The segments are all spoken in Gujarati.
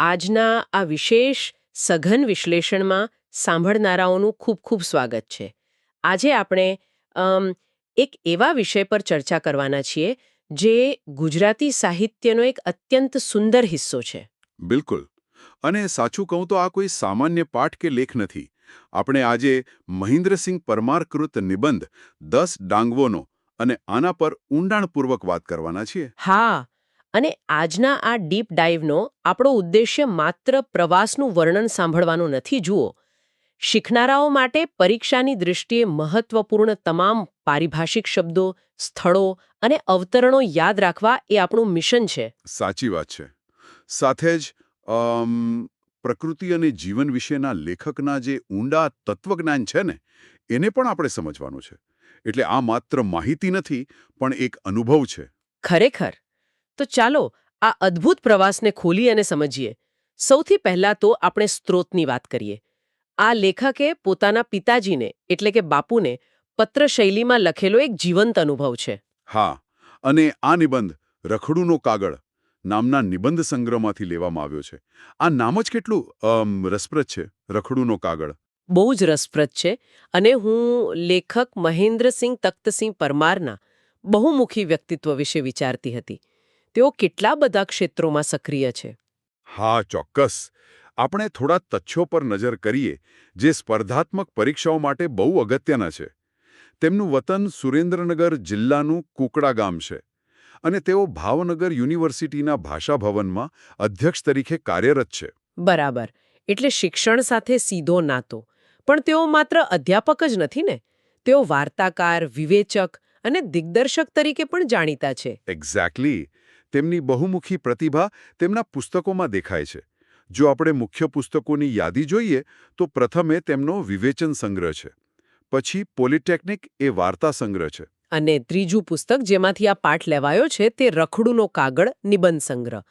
આજના આ વિશેષ સઘન વિશ્લેષણમાં સાંભળનારાઓનું ખૂબ ખૂબ સ્વાગત છે. આજે આપણે એક એવા વિષય પર ચર્ચા કરવાના છીએ જે ગુજરાતી સાહિત્યનો એક અત્યંત સુંદર હિસ્સો છે. બિલકુલ. અને સાચું કહું તો આ કોઈ સામાન્ય પાઠ કે લેખ નથી. આપણે આજે મહિન્દ્રસિંહ પરમાર કૃત નિબંધ 10 ડાંગવોનો અને આના પર ઊંડાણપૂર્વક વાત કરવાના છીએ. હા, અને આજના આ ડીપ ડાઇવનો આપણો ઉદ્દેશ્ય માત્ર પ્રવાસનું વર્ણન સાંભળવાનું નથી. જુઓ, શીખનારાઓ માટે પરીક્ષાની દૃષ્ટિએ મહત્વપૂર્ણ તમામ પારિભાષિક શબ્દો, સ્થળો અને અવતરણો યાદ રાખવા એ આપણું મિશન છે. સાચી વાત છે. સાથે જ પ્રકૃતિ અને જીવન વિશેના લેખકના જે ઊંડા તત્વજ્ઞાન છે ને, એને પણ આપણે સમજવાનું છે. એટલે આ માત્ર માહિતી નથી, પણ એક અનુભવ છે. ખરેખર. તો ચાલો આ અદ્ભુત પ્રવાસને ખોલી અને સમજીએ. સૌથી પહેલા તો આપણે સ્ત્રોતની વાત કરીએ. આ લેખકે પોતાના પિતાજીને એટલે કે બાપુને પત્ર શૈલીમાં લખેલો એક જીવંત અનુભવ છે. હા, અને આ નિબંધ રખડુનો કાગળ નામના નિબંધ સંગ્રહમાંથી લેવામાં આવ્યો છે. આ નામ જ કેટલું રસપ્રદ છે, રખડુનો કાગળ. બહુ જ રસપ્રદ છે. અને હું લેખક મહેન્દ્રસિંહ તખ્તસિંહ પરમારના બહુમુખી વ્યક્તિત્વ વિશે વિચારતી હતી. તેઓ કેટલા બધા ક્ષેત્રોમાં સક્રિય છે. હા, ચોક્કસ. આપણે થોડા તથ્યો પર નજર કરીએ જે સ્પર્ધાત્મક પરીક્ષાઓ માટે બહુ અગત્યના છે. તેમનું વતન સુરેન્દ્રનગર જિલ્લાનું કુકડા ગામ છે અને તેઓ ભાવનગર યુનિવર્સિટીના ભાષા ભવનમાં અધ્યક્ષ તરીકે કાર્યરત છે. બરાબર. એટલે શિક્ષણ સાથે સીધો નાતો. પણ તેઓ માત્ર અધ્યાપક જ નથી ને. તેઓ વાર્તાકાર, વિવેચક અને દિગ્દર્શક તરીકે પણ જાણીતા છે. એક્ઝેક્ટલી. તેમની બહુમુખી પ્રતિભા તેમના પુસ્તકોમાં દેખાય છે. જો આપણે મુખ્ય પુસ્તકોની યાદી જોઈએ તો પ્રથમે તેમનો વિવેચન સંગ્રહ છે. પછી પોલિટેકનિક એ વાર્તા સંગ્રહ છે. અને ત્રીજું પુસ્તક જેમાંથી આ પાઠ લેવાયો છે તે રખડુનો કાગળ નિબંધ સંગ્રહ.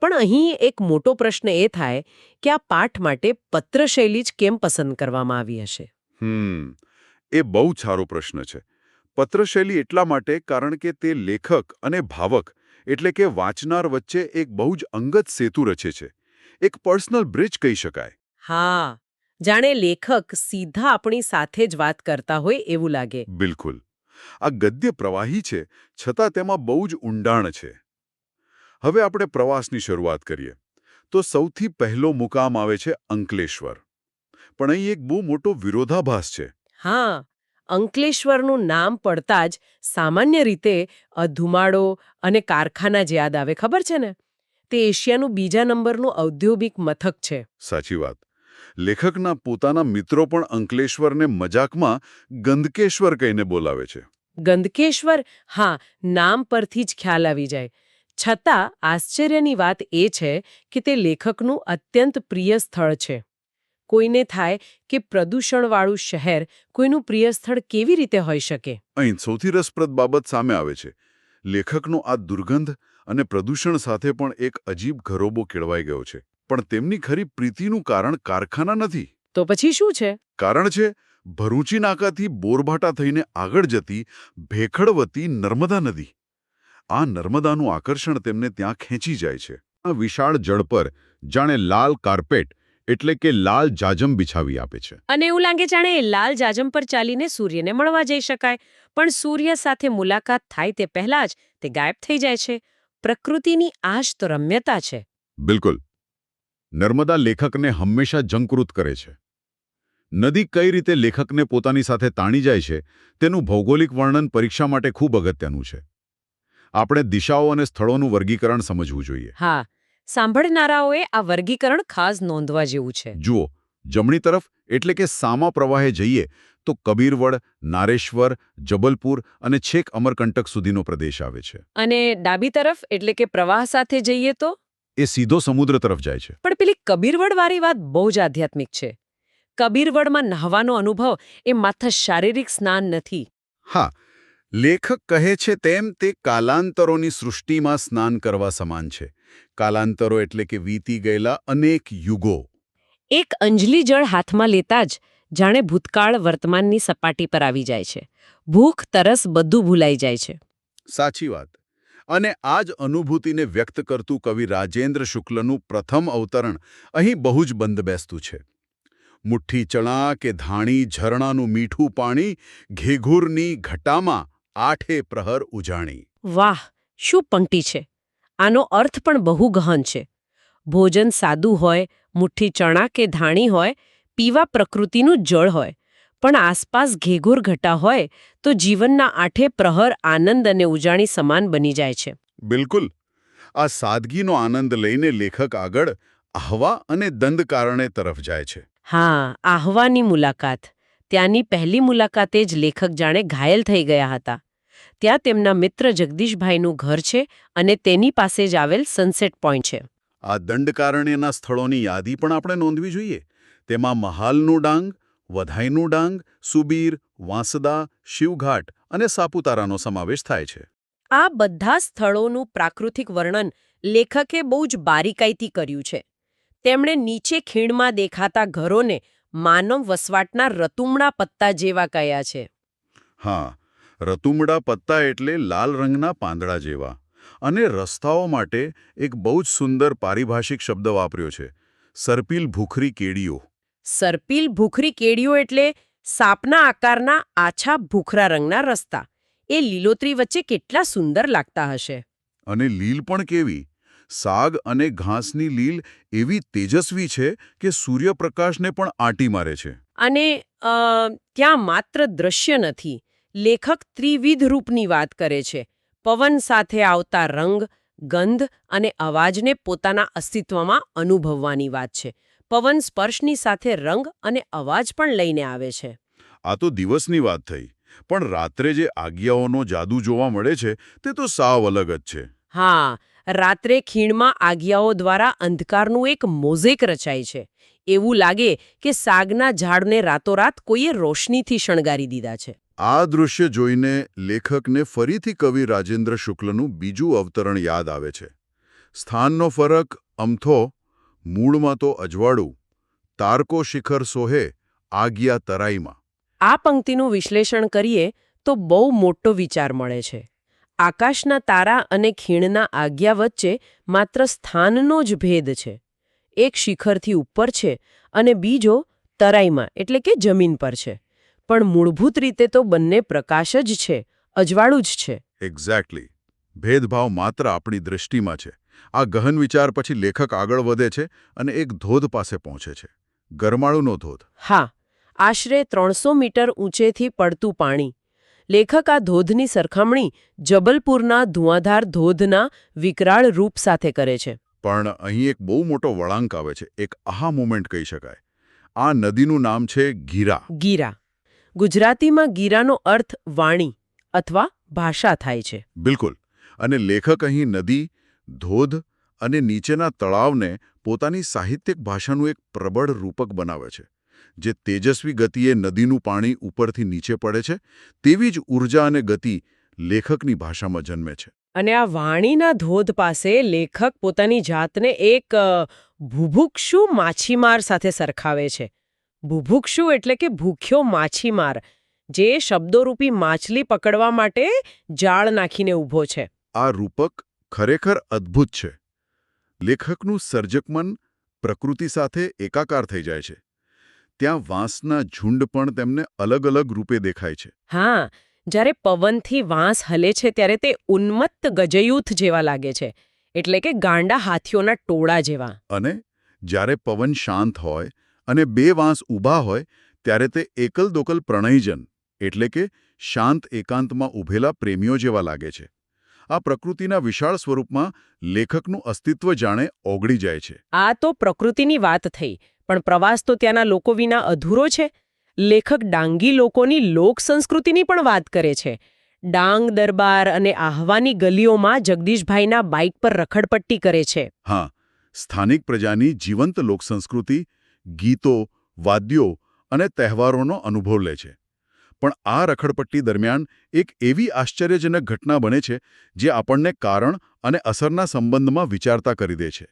પણ અહીં એક મોટો પ્રશ્ન એ થાય કે આ પાઠ માટે પત્રશૈલી જ કેમ પસંદ કરવામાં આવી હશે? એ બહુ જ સારો પ્રશ્ન છે. પત્રશૈલી એટલા માટે કારણ કે તે લેખક અને ભાવક એટલે કે વાંચનાર વચ્ચે એક બહુ જ અંગત સેતુ રચે છે. એક પર્સનલ બ્રિજ કહી શકાય. હા, જાણે લેખક સીધા આપણી સાથે જ વાત કરતા હોય એવું લાગે. બિલકુલ. આ ગદ્ય પ્રવાહી છે, છતાં તેમાં બહુ જ ઊંડાણ છે. હવે આપણે પ્રવાસની શરૂઆત કરીએ તો સૌથી પહેલો મુકામ આવે છે અંકલેશ્વર. પણ અહીં એક બહુ મોટો વિરોધાભાસ છે. હા, અંકલેશ્વરનું નામ પડતા જ સામાન્ય રીતે ધુમાડો અને કારખાના જ યાદ આવે, ખબર છે ને? તે એશિયાનું બીજા નંબરનું ઔદ્યોગિક મથક છે. સાચી વાત. લેખકના પોતાના મિત્રો પણ અંકલેશ્વરને મજાકમાં ગંદકેશ્વર કહીને બોલાવે છે. ગંદકેશ્વર, હા, નામ પરથી જ ખ્યાલ આવી જાય. છતાં આશ્ચર્યની વાત એ છે કે તે લેખકનું અત્યંત પ્રિય સ્થળ છે. કોઈને થાય કે પ્રદૂષણવાળું શહેર કોઈનું પ્રિય સ્થળ કેવી રીતે હોઈ શકે? અહીં સૌથી રસપ્રદ બાબત સામે આવે છે. લેખકનો આ દુર્ગંધ અને પ્રદૂષણ સાથે પણ એક અજીબ ઘરોબો કેળવાઈ ગયો છે. પણ તેમની ખરી પ્રીતિનું કારણ કારખાના નથી. તો પછી શું છે? કારણ છે ભરૂચી નાકાથી બોરભાટા થઈને આગળ જતી ભેખડવતી નર્મદા નદી. આ નર્મદાનું આકર્ષણ તેમને ત્યાં ખેંચી જાય છે. આ વિશાળ જળ પર જાણે લાલ કાર્પેટ એટલે કે લાલ જાજમ બિછાવી આપે છે. અને એવું લાગે જાણે લાલ જાજમ પર ચાલીને સૂર્યને મળવા જઈ શકાય. પણ સૂર્ય સાથે મુલાકાત થાય તે પહેલા જ તે ગાયબ થઈ જાય છે. પ્રકૃતિની આ જ તો રમ્યતા છે. બિલકુલ. નર્મદા લેખકને હંમેશા ઝંકૃત કરે છે. નદી કઈ રીતે લેખકને પોતાની સાથે તાણી જાય છે તેનું ભૌગોલિક વર્ણન પરીક્ષા માટે ખૂબ અગત્યનું છે. આપણે દિશાઓ અને સ્થળોનું વર્ગીકરણ સમજવું જોઈએ. હા, સાંભળનારાઓએ આ વર્ગીકરણ ખાસ નોંધવા જેવું છે. જુઓ, જમણી તરફ એટલે કે સામા પ્રવાહે જઈએ તો કબીરવડ, નારેશ્વર, જબલપુર અને છેક અમરકંટક સુધીનો પ્રદેશ આવે છે. અને ડાબી તરફ એટલે કે પ્રવાહ સાથે જઈએ તો? એ સીધો સમુદ્ર તરફ જાય છે. પણ પેલી કબીરવડવાળી વાત બહુ જ આધ્યાત્મિક છે. કબીરવડમાં નહાવાનો અનુભવ એ માત્ર શારીરિક સ્નાન નથી. હા, લેખક કહે છે તેમ તે કાલાંતરોની સૃષ્ટિમાં સ્નાન કરવા સમાન છે. કાલાંતરો એટલે કે વીતી ગયેલા અનેક યુગો. એક અંજલિ જળ હાથમાં લેતા જ જાણે ભૂતકાળ વર્તમાનની સપાટી પર આવી જાય છે. ભૂખ, તરસ બધું ભૂલાઈ જાય છે. સાચી વાત. અને આ જ અનુભૂતિને વ્યક્ત કરતું કવિ રાજેન્દ્ર શુક્લનું પ્રથમ અવતરણ અહીં બહુ જ બંધબેસતું છે. મુઠ્ઠી ચણા કે ધાણી ઝરણાનું મીઠું પાણી ઘેઘૂરની ઘટામાં આઠે પ્રહર ઉજાણી. વાહ, શું પંક્તિ છે! આનો અર્થ પણ બહુ ગહન છે. ભોજન સાદું હોય, મુઠ્ઠી ચણા કે ધાણી હોય, પીવા પ્રકૃતિનું જળ હોય, પણ આસપાસ ઘેઘૂર ઘટા હોય તો જીવનના આઠે પ્રહર આનંદ અને ઉજાણી સમાન બની જાય છે. બિલકુલ. આ સાદગીનો આનંદ લઈને લેખક આગળ આહવા અને દંડકારણ્ય તરફ જાય છે. હા, આહવાની મુલાકાત. ત્યાંની પહેલી મુલાકાતે જ લેખક જાણે ઘાયલ થઈ ગયા હતા. ત્યાં તેમના મિત્ર જગદીશભાઈનું ઘર છે અને તેની પાસે જ આવેલ સનસેટ પોઈન્ટ છે. આ દંડકારણ્યના સ્થળોની યાદી પણ આપણે નોંધવી જોઈએ. તેમાં મહાલનું ડાંગ, વધાઈનું ડાંગ, સુબીર, વાંસદા, શિવઘાટ અને સાપુતારાનો સમાવેશ થાય છે. આ બધા સ્થળોનું પ્રાકૃતિક વર્ણન લેખકે બહુ જ બારીકાઈથી કર્યું છે. તેમણે નીચે ખીણમાં દેખાતા ઘરોને માનવ વસવાટના રતુમડા પત્તા જેવા કહ્યા છે. હા, રતુમડા પત્તા એટલે લાલ રંગના પાંદડા જેવા. અને રસ્તાઓ માટે એક બહુ જ સુંદર પારિભાષિક શબ્દ વાપર્યો છે, સરપીલ ભૂખરી કેડીઓ. સરપીલ ભૂખરી કેડીઓ એટલે સાપના આકારના આછા ભૂખરા રંગના રસ્તા. એ લીલોતરી વચ્ચે કેટલા સુંદર લાગતા હશે. અને લીલ પણ કેવી! સાગ અને ઘાસની લીલ એવી તેજસ્વી છે કે સૂર્યપ્રકાશને પણ આંટી મારે છે. અને ત્યાં માત્ર દ્રશ્ય નથી. લેખક ત્રિવિધ રૂપની વાત કરે છે. પવન સાથે આવતા રંગ, ગંધ અને અવાજને પોતાના અસ્તિત્વમાં અનુભવવાની વાત છે. પવન સ્પર્શની સાથે રંગ અને અવાજ પણ લઈને આવે છે. આ તો દિવસની વાત થઈ, પણ રાત્રે જે આજ્ઞાઓનો જાદુ જોવા મળે છે તે તો સાવ અલગ જ છે. હા, રાત્રે ખીણમાં આજ્ઞાઓ દ્વારા અંધકારનું એક મોઝેક રચાય છે. એવું લાગે કે સાગના ઝાડને રાતોરાત કોઈએ રોશનીથી શણગારી દીધા છે. આ દૃશ્ય જોઈને લેખકને ફરીથી કવિ રાજેન્દ્ર શુક્લનું બીજું અવતરણ યાદ આવે છે. સ્થાનનો ફરક અમથો, મૂળમાં તો અજવાળું, તારકો શિખર સોહે આજ્ઞા તરાઈમાં. આ પંક્તિનું વિશ્લેષણ કરીએ તો બહુ મોટો વિચાર મળે છે. આકાશના તારા અને ખીણના આજ્ઞા વચ્ચે માત્ર સ્થાનનો જ ભેદ છે. એક શિખરથી ઉપર છે અને બીજો તરાઈમાં એટલે કે જમીન પર છે. પણ મૂળભૂત રીતે તો બંને પ્રકાશ જ છે, અજવાળું જ છે. એક્ઝેક્ટલી. ભેદભાવ માત્ર આપણી દૃષ્ટિમાં છે. આ ગહન વિચાર પછી લેખક આગળ વધે છે અને એક ધોધ પાસે પહોંચે છે, ગરમાળુનો ધોધ. હા, આશરે 300 મીટર ઊંચેથી પડતું પાણી. લેખક આ ધોધની સરખામણી જબલપુરના ધુઆંધાર ધોધના વિકરાળ રૂપ સાથે કરે છે. પણ અહીં એક બહુ મોટો વળાંક આવે છે, એક આહા મોમેન્ટ કહી શકાય. આ નદીનું નામ છે ગીરા. ગીરા. ગુજરાતીમાં ગીરાનો અર્થ વાણી અથવા ભાષા થાય છે. બિલકુલ. અને લેખક અહીં નદી, ધોધ અને નીચેના તળાવને પોતાની સાહિત્યિક ભાષાનું એક પ્રબળ રૂપક બનાવે છે. જે તેજસ્વી ગતિએ નદીનું પાણી ઉપરથી નીચે પડે છે, તેવી જ ઊર્જા અને ગતિ લેખકની ભાષામાં જન્મે છે. અને આ વાણીના ધોધ પાસે લેખક પોતાની જાતને એક બુભુક્ષુ માછીમાર સાથે સરખાવે છે. બુભુક્ષુ એટલે કે ભૂખ્યો માછીમાર, જે શબ્દોરૂપી માછલી પકડવા માટે જાળ નાખીને ઊભો છે. આ રૂપક ખરેખર અદ્ભુત છે. લેખકનું સર્જક મન પ્રકૃતિ સાથે એકાકાર થઈ જાય છે. ત્યાં વાંસના ઝુંડ પણ તેમને અલગ અલગ રૂપે દેખાય છે. હા, જ્યારે પવનથી વાંસ હલે છે ત્યારે તે ઉન્મત્ત ગજયુથ જેવા લાગે છે, એટલે કે ગાંડા હાથીઓના ટોળા જેવા. અને જ્યારે પવન શાંત હોય અને બે વાંસ ઊભા હોય ત્યારે તે એકલ દોકલ પ્રણયજન એટલે કે શાંત એકાંતમાં ઊભેલા પ્રેમીઓ જેવા લાગે છે. આ પ્રકૃતિના વિશાળ સ્વરૂપમાં લેખકનું અસ્તિત્વ જાણે ઓગળી જાય છે. આ તો પ્રકૃતિની વાત થઈ, પણ પ્રવાસ તો ત્યાંના લોકો વિના અધૂરો છે. લેખક ડાંગી લોકોની લોક સંસ્કૃતિની પણ વાત કરે છે. ડાંગ દરબાર અને આહવાની ગલીઓમાં જગદીશભાઈના બાઇક પર રખડપટ્ટી કરે છે. હા, સ્થાનિક પ્રજાની જીવંત લોકસંસ્કૃતિ, ગીતો, વાદ્યો અને તહેવારોનો અનુભવ લે છે. પણ આ રખડપટ્ટી દરમિયાન એક એવી આશ્ચર્યજનક ઘટના બને છે જે આપણને કારણ અને અસરના સંબંધમાં વિચારતા કરી દે છે.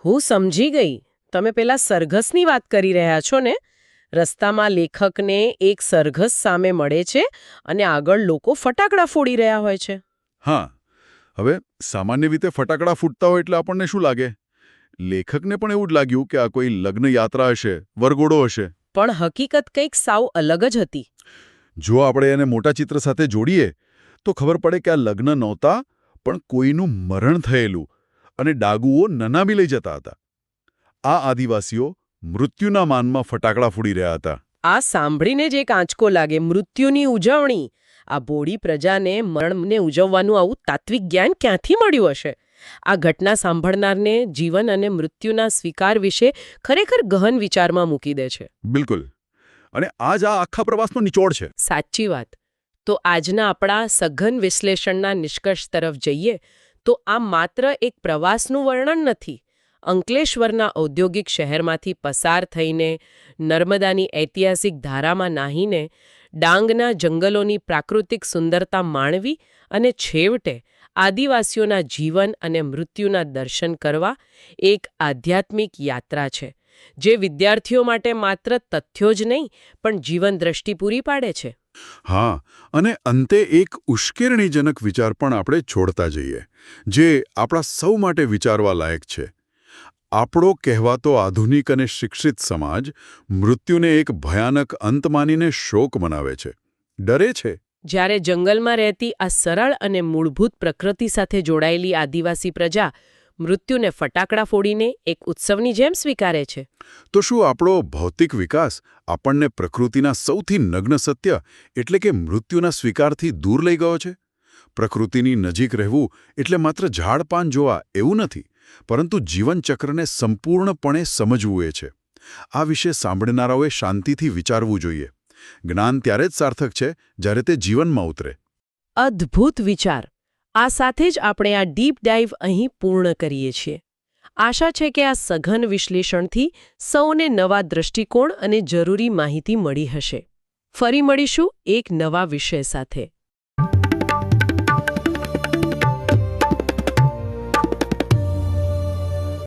હું સમજી ગઈ. તમે પેલા સરઘસની વાત કરી રહ્યા છો ને? રસ્તામાં લેખકને એક સરઘસ સામે મળે છે અને આગળ લોકો ફટાકડા ફોડી રહ્યા હોય છે. હા, હવે સામાન્ય રીતે ફટાકડા ફૂટતા હોય એટલે આપણને શું લાગે? લેખકને પણ એવું જ લાગ્યું કે આ કોઈ લગ્ન યાત્રા હશે, વરઘોડો હશે. પણ હકીકત કંઈક સાવ અલગ જ હતી. જો આપણે એને મોટા ચિત્ર સાથે જોડીએ તો ખબર પડે કે આ લગ્ન નહોતા, પણ કોઈનું મરણ થયેલું અને ડાગુઓ નનામી લઈ જતા હતા. આ આદિવાસીઓ મૃત્યુના માનમાં ફટાકડા ફોડી રહ્યા હતા. આ સાંભળીને જ એક આંચકો લાગે. મૃત્યુની ઉજવણી. આ ભોળી પ્રજાને મરણને ઉજવવાનું આવું તાત્વિક જ્ઞાન ક્યાંથી મળ્યું હશે? આ ઘટના સાંભળનારને જીવન અને મૃત્યુના સ્વીકાર વિશે ખરેખર ગહન વિચારમાં મૂકી દે છે. બિલકુલ. અને આ જ આ આખા પ્રવાસનો નિચોડ છે. સાચી વાત. તો આજના આપણા સઘન વિશ્લેષણના નિષ્કર્ષ તરફ જઈએ તો આ માત્ર એક પ્રવાસનું વર્ણન નથી. અંકલેશ્વરના ઔદ્યોગિક શહેરમાંથી પસાર થઈને, નર્મદાની ઐતિહાસિક ધારામાં નાહીને, ડાંગના જંગલોની પ્રાકૃતિક સુંદરતા માણવી અને છેવટે આદિવાસીઓના જીવન અને મૃત્યુના દર્શન કરવા એક આધ્યાત્મિક યાત્રા છે, જે વિદ્યાર્થીઓ માટે માત્ર તથ્યો જ નહીં પણ જીવન દ્રષ્ટિ પૂરી પાડે છે. હા, અને અંતે એક ઉશ્કેરણીજનક વિચાર પણ આપણે છોડતા જઈએ, જે આપણા સૌ માટે વિચારવા લાયક છે. આપણો કહેવાતો આધુનિક અને શિક્ષિત સમાજ મૃત્યુને એક ભયાનક અંત માનીને શોક મનાવે છે, ડરે છે. જ્યારે જંગલમાં રહેતી આ સરળ અને મૂળભૂત પ્રકૃતિ સાથે જોડાયેલી આદિવાસી પ્રજા મૃત્યુને ફટાકડા ફોડીને એક ઉત્સવની જેમ સ્વીકારે છે. તો શું આપણો ભૌતિક વિકાસ આપણને પ્રકૃતિના સૌથી નગ્ન સત્ય એટલે કે મૃત્યુના સ્વીકારથી દૂર લઈ ગયો છે? પ્રકૃતિની નજીક રહેવું એટલે માત્ર ઝાડપાન જોવા એવું નથી, પરંતુ જીવનચક્રને સંપૂર્ણપણે સમજવું એ છે. આ વિશે સાંભળનારાઓએ શાંતિથી વિચારવું જોઈએ. જ્ઞાન ત્યારે જ સાર્થક છે જ્યારે તે જીવનમાં ઉતરે. અદ્ભુત વિચાર. આ સાથે જ આપણે આ ડીપ ડાઇવ અહીં પૂર્ણ કરીએ છીએ. આશા છે કે આ સઘન વિશ્લેષણથી સૌને નવા દૃષ્ટિકોણ અને જરૂરી માહિતી મળી હશે. ફરી મળીશું એક નવા વિષય સાથે.